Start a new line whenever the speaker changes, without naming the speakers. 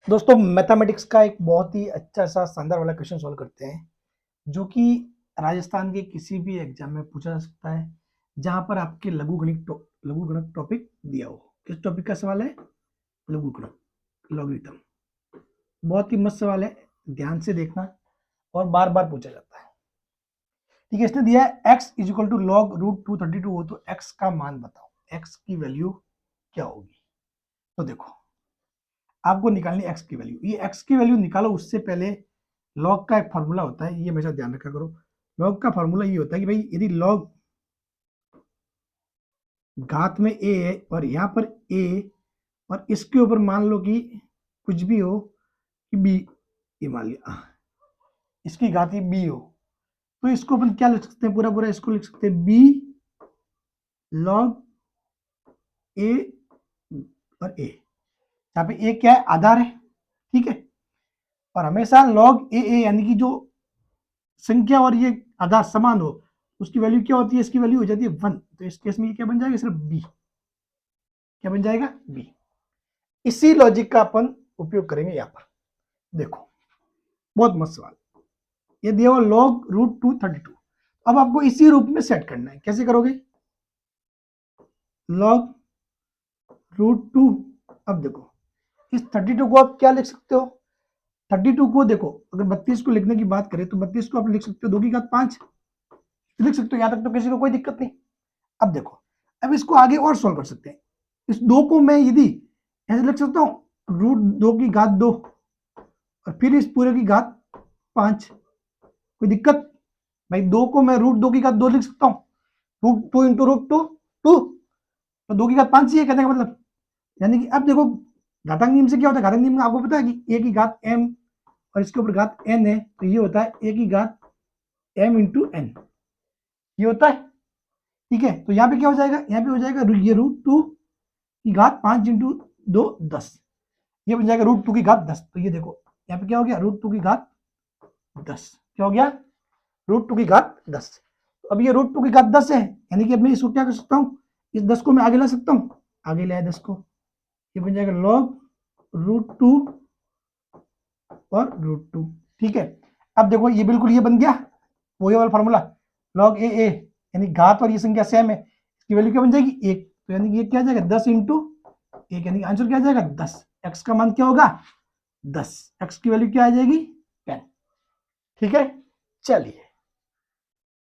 दोस्तों मैथमेटिक्स का एक बहुत ही अच्छा सा शानदार वाला क्वेश्चन सॉल्व करते हैं जो कि राजस्थान के किसी भी एग्जाम में पूछा जा सकता है जहां पर आपके लघुगणक टॉपिक दिया हो। किस टॉपिक का सवाल है? लघुगणक, लॉगरिथम। बहुत ही मस्त सवाल है, ध्यान से देखना और बार बार पूछा जाता है। ठीक है, इसने दिया है x is equal to log root 232 हो तो x का मान बताओ, x की वैल्यू क्या होगी। तो देखो, आपको निकालनी x की वैल्यू। ये x की वैल्यू निकालो उससे पहले लॉग का एक फार्मूला होता है, ये हमेशा ध्यान रखा करो। लॉग का फार्मूला ये होता है कि भाई यदि लॉग घात में a है और यहाँ पर a और इसके ऊपर मान लो कि कुछ भी हो कि b, ये मान लिया इसकी घात ही b हो, तो इसको अपन क्या लिख सकते हैं? पूरा पूरा इसको लिख सकते हैं b लॉग a और a। यहाँ पे a क्या है? आधार है, ठीक है। और हमेशा लॉग a यानी कि जो संख्या और ये आधार समान हो उसकी वैल्यू क्या होती है? इसकी वैल्यू हो जाती है 1। तो इस केस में ये क्या बन जाएगा? सिर्फ b। क्या बन जाएगा? b। इसी लॉजिक का अपन उपयोग करेंगे यहां पर। देखो, बहुत मस्त सवाल। ये दिया हुआ लॉग रूट 232। अब आपको इसी रूप में सेट करना है। कैसे करोगे? Log root 2। अब देखो, इस 32 को आप क्या लिख सकते हो? 32 को देखो, अगर 32 को लिखने की बात करें तो 32 को आप लिख सकते हो 2 की घात 5 लिख सकते हो। यहां तक तो किसी को कोई दिक्कत नहीं। अब देखो, अब इसको आगे और सोल्व कर सकते हैं। इस 2 को मैं यदि ऐसे लिख सकता हूं रूट 2 की घात 2 और फिर इस पूरे की घात 5। कोई दिक्कत? भाई 2 को मैं रूट 2 की घात 2 लिख सकता हूं, रूट 2 इंटू रूट 2 2, तो 2 की घात 5 ही है कहने का मतलब। यानी कि अब देखो, घातांक नियम से क्या होता है? घातांक नियम में आपको पता है कि ए की घात m और इसके ऊपर घात n है, तो ये होता है ए की घात m इंटू एन, ये होता है। ठीक है, तो यहाँ पे क्या हो जाएगा? यहाँ पे हो जाएगा ये रूट 2 की घात 5 इंटू 2 10, ये बन जाएगा रूट 2 की घात 10। तो ये देखो, यहाँ पे क्या हो गया? रूट 2 की घात 10। क्या हो गया? रूट 2 की घात 10। तो अब ये रूट 2 की घात 10 है, यानी कि अब मैं इसको क्या कर सकता हूँ? इस 10 को मैं आगे ला सकता हूँ, आगे लाया 10 को, ये बन जाएगा लॉग रूट 2 और रूट 2। ठीक है, अब देखो ये बिल्कुल ये बन गया वही वाला फॉर्मूला, लॉग ए यानी घात और ये संख्या सेम है, इसकी वैल्यू क्या बन जाएगी? 1। तो यानी कि ये क्या आ जाएगा? 10 इंटू 1, यानी आंसर क्या आ जाएगा? 10। एक्स का मान क्या होगा? 10। एक्स की वैल्यू क्या आ जाएगी? 10। ठीक है, चलिए।